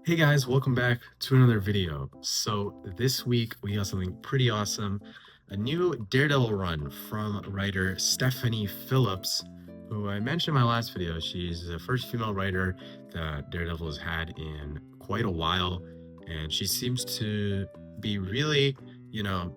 Hey guys, welcome back to another video. So this week we got something pretty awesome, a new Daredevil run from writer Stephanie Phillips, who I mentioned in my last video. She's the first female writer that Daredevil has had in quite a while, and she seems to be really, you know,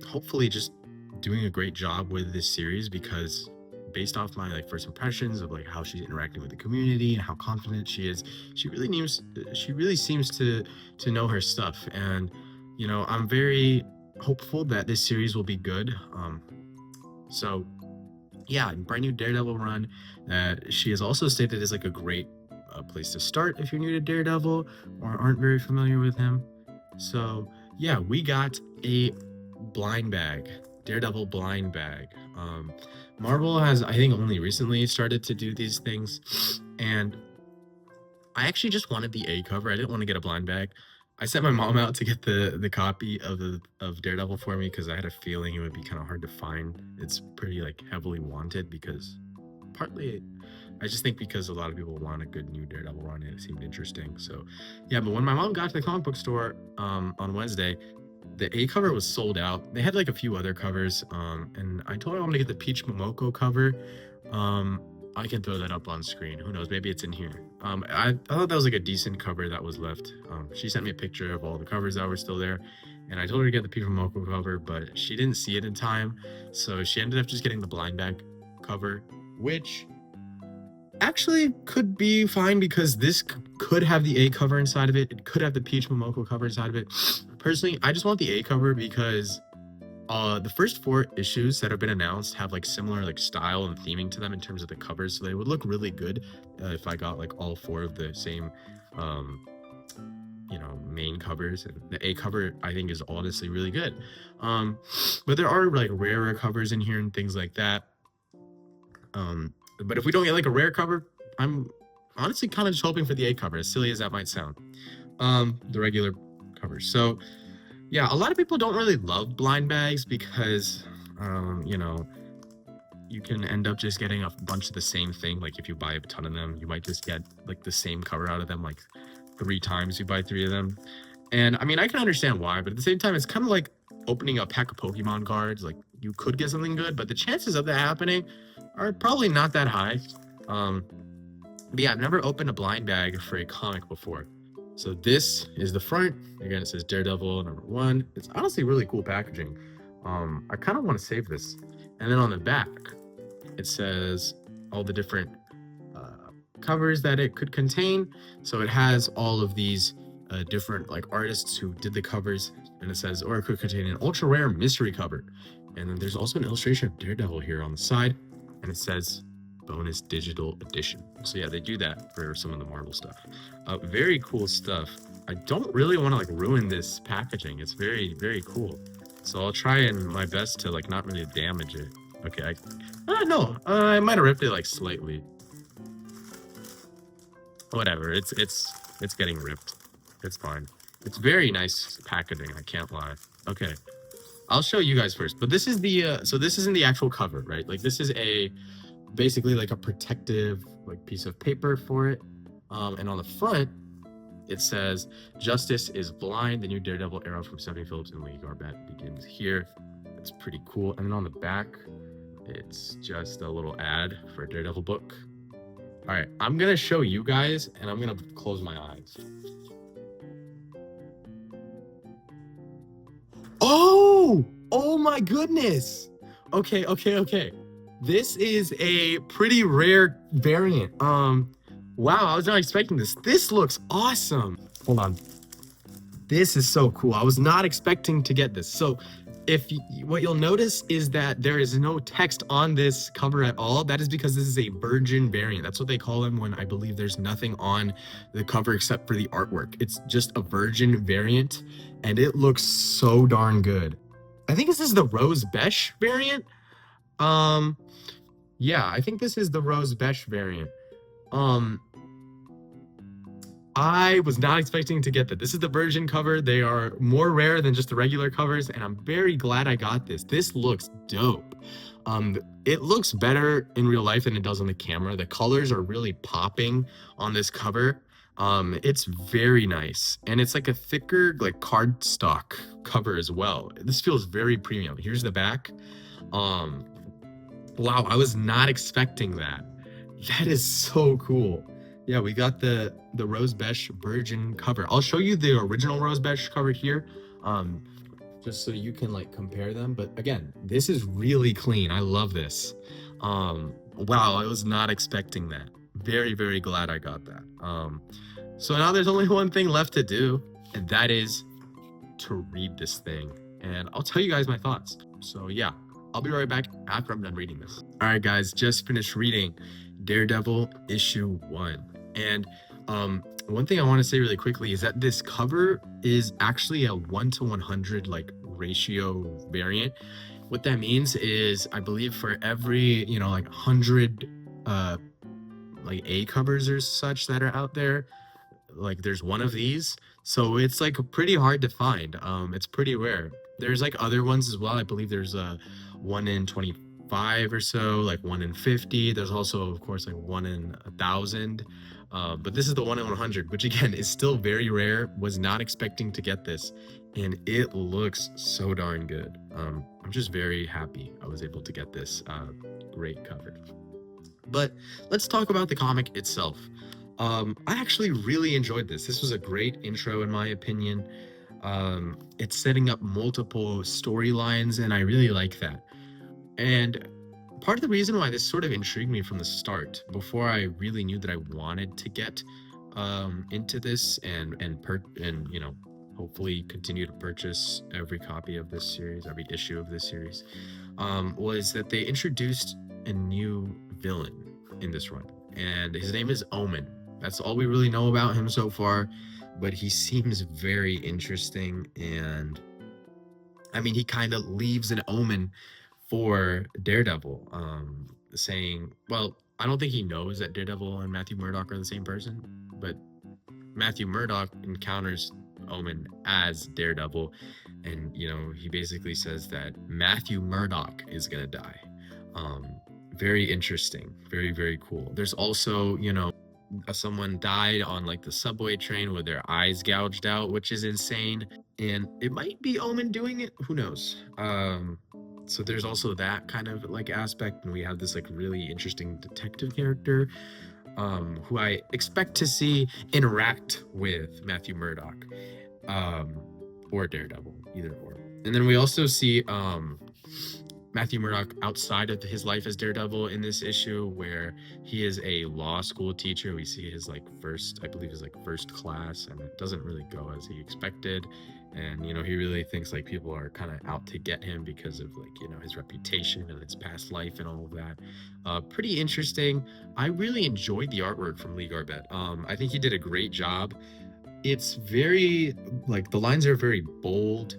hopefully just doing a great job with this series because based off my first impressions of how she's interacting with the community and how confident she is, she really seems to know her stuff. And I'm very hopeful that this series will be good. So yeah, brand new Daredevil run that she has also stated is like a great place to start if you're new to Daredevil or aren't very familiar with him. So yeah, we got a blind bag, Daredevil blind bag. Marvel has, I think, only recently started to do these things, and I actually just wanted the A cover. I didn't want to get a blind bag. I sent my mom out to get the copy of Daredevil for me because I had a feeling it would be kind of hard to find. It's pretty heavily wanted because partly I just think because a lot of people want a good new Daredevil run and it seemed interesting. So yeah, but when my mom got to the comic book store on Wednesday, the A cover was sold out. They had a few other covers, and I told her I'm gonna get the Peach Momoko cover. I can throw that up on screen. Who knows? Maybe it's in here. I thought that was a decent cover that was left. She sent me a picture of all the covers that were still there, and I told her to get the Peach Momoko cover, but she didn't see it in time, so she ended up just getting the blind bag cover, which actually could be fine because this could have the A cover inside of it. It could have the Peach Momoko cover inside of it. Personally, I just want the A cover because the first 4 issues that have been announced have similar style and theming to them in terms of the covers, so they would look really good if I got all 4 of the same main covers. And the A cover I think is honestly really good, but there are rarer covers in here and things like that. But if we don't get a rare cover, I'm honestly kind of just hoping for the A cover, as silly as that might sound. The regular covers. So yeah, a lot of people don't really love blind bags because you can end up just getting a bunch of the same thing. If you buy a ton of them, you might just get the same cover out of them 3 times. You buy 3 of them, and I mean, I can understand why, but at the same time, it's kind of like opening a pack of Pokemon cards. You could get something good, but the chances of that happening are probably not that high. But yeah, I've never opened a blind bag for a comic before. So this is the front. Again, it says Daredevil #1. It's honestly really cool packaging. I kind of want to save this. And then on the back, it says all the different covers that it could contain. So it has all of these different artists who did the covers, and it says, or it could contain an ultra rare mystery cover. And then there's also an illustration of Daredevil here on the side, and it says bonus digital edition. So yeah, they do that for some of the Marvel stuff. Very cool stuff. I don't really want to ruin this packaging. It's very, very cool. So I'll try my best to not really damage it. Okay, no, I might have ripped it slightly. Whatever, it's getting ripped. It's fine. It's very nice packaging, I can't lie. Okay, I'll show you guys first, but this is the so this isn't the actual cover, right? This is basically a protective piece of paper for it, and on the front it says Justice is Blind, the new Daredevil era from Stephanie Phillips and Lee Garbett begins here. It's pretty cool. And then on the back it's just a little ad for a Daredevil book. All right, I'm gonna show you guys, and I'm gonna close my eyes. Oh my goodness. Okay. This is a pretty rare variant. Wow, I was not expecting this. This looks awesome. Hold on. This is so cool. I was not expecting to get this. So what you'll notice is that there is no text on this cover at all. That is because this is a virgin variant. That's what they call them when I believe there's nothing on the cover except for the artwork. It's just a virgin variant, and it looks so darn good. I think this is the Rose Besh variant. Yeah, I think this is the Rose Besh variant. I was not expecting to get that. This is the virgin cover. They are more rare than just the regular covers, and I'm very glad I got this. This looks dope. It looks better in real life than it does on the camera. The colors are really popping on this cover. It's very nice, and it's like a thicker like cardstock cover as well. This feels very premium. Here's the back. Um, wow, I was not expecting that. That is so cool. Yeah, we got the Rose Beige Virgin cover. I'll show you the original Rose Beige cover here, um, just so you can like compare them. But again, this is really clean. I love this. Wow, I was not expecting that. Very, very glad I got that. So now there's only one thing left to do, and that is to read this thing. And I'll tell you guys my thoughts. So yeah, I'll be right back after I'm done reading this. All right, guys, just finished reading Daredevil issue 1. And one thing I want to say really quickly is that this cover is actually a 1:100 like ratio variant. What that means is I believe for every, like 100 like A covers or such that are out there, like there's one of these. So it's like pretty hard to find. It's pretty rare. There's like other ones as well. I believe there's a 1 in 25 or so, like 1 in 50. There's also, of course, like 1 in 1,000. But this is the 1 in 100, which again is still very rare. Was not expecting to get this, and it looks so darn good. I'm just very happy I was able to get this great cover. But let's talk about the comic itself. I actually really enjoyed this. This was a great intro, in my opinion. It's setting up multiple storylines, and I really like that. And part of the reason why this sort of intrigued me from the start, before I really knew that I wanted to get into this and hopefully continue to purchase every copy of this series, every issue of this series, was that they introduced a new villain in this run, and his name is Omen. That's all we really know about him so far, but he seems very interesting, and I mean, he kind of leaves an omen for Daredevil, saying, well, I don't think he knows that Daredevil and Matthew Murdock are the same person, but Matthew Murdock encounters Omen as Daredevil, and he basically says that Matthew Murdock is gonna die. Very interesting, very, very cool. There's also, someone died on like the subway train with their eyes gouged out, which is insane, and it might be Omen doing it, who knows. So there's also that kind of like aspect, and we have this like really interesting detective character, who I expect to see interact with Matthew Murdock, or Daredevil, either or. And then we also see Matthew Murdock outside of his life as Daredevil in this issue, where he is a law school teacher. We see his first class, and it doesn't really go as he expected. And he really thinks like people are kind of out to get him because of his reputation and his past life and all of that. Pretty interesting. I really enjoyed the artwork from Lee Garbett. I think he did a great job. It's very like the lines are very bold,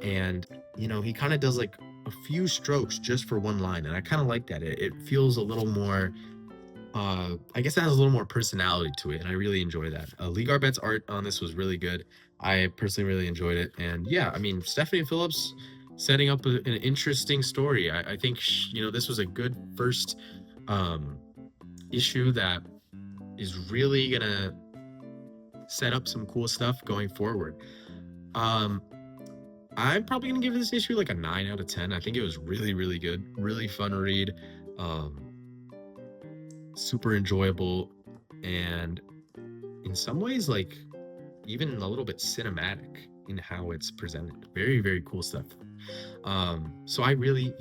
and he kind of does like a few strokes just for one line, and I kind of like that. It feels a little more, I guess it has a little more personality to it, and I really enjoy that. Lee Garbett's art on this was really good. I personally really enjoyed it, and yeah, I mean, Stephanie Phillips setting up an interesting story. I think this was a good first issue that is really gonna set up some cool stuff going forward. I'm probably gonna give this issue like a 9 out of 10. I think it was really, really good, really fun read, super enjoyable, and in some ways like even a little bit cinematic in how it's presented. Very, very cool stuff. So I really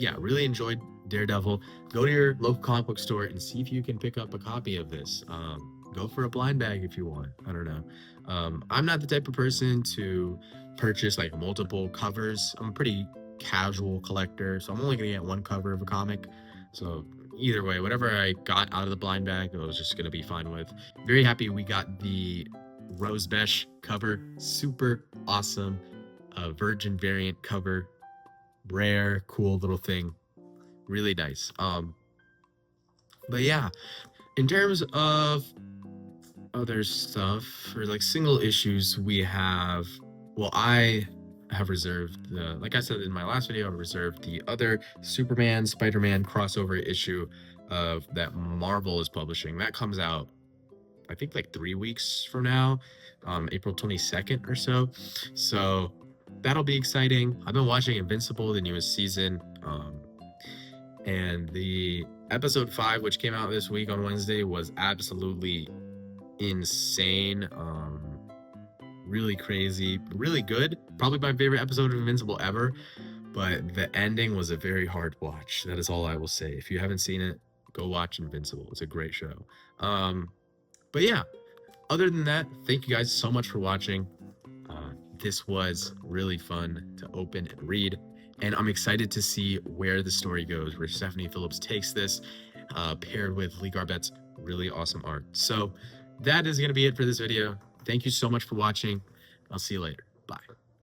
enjoyed Daredevil. Go to your local comic book store and see if you can pick up a copy of this. Go for a blind bag if you want. I don't know. I'm not the type of person to purchase like multiple covers. I'm a pretty casual collector, so I'm only gonna get one cover of a comic. So either way, whatever I got out of the blind bag, I was just gonna be fine with. Very happy we got the Rose Beige cover. Super awesome. Virgin variant cover. Rare, cool little thing. Really nice. But yeah, in terms of other stuff or like single issues, we have, well, I have reserved like I said in my last video, I reserved the other Superman Spider-Man crossover issue of that Marvel is publishing. That comes out, I think like 3 weeks from now, April 22nd or so. So that'll be exciting. I've been watching Invincible, the newest season, and the episode 5, which came out this week on Wednesday, was absolutely insane. Really crazy, really good. Probably my favorite episode of Invincible ever. But the ending was a very hard watch. That is all I will say. If you haven't seen it, go watch Invincible. It's a great show. But yeah, other than that, thank you guys so much for watching. This was really fun to open and read, and I'm excited to see where the story goes, where Stephanie Phillips takes this, paired with Lee Garbett's really awesome art. So that is going to be it for this video. Thank you so much for watching. I'll see you later.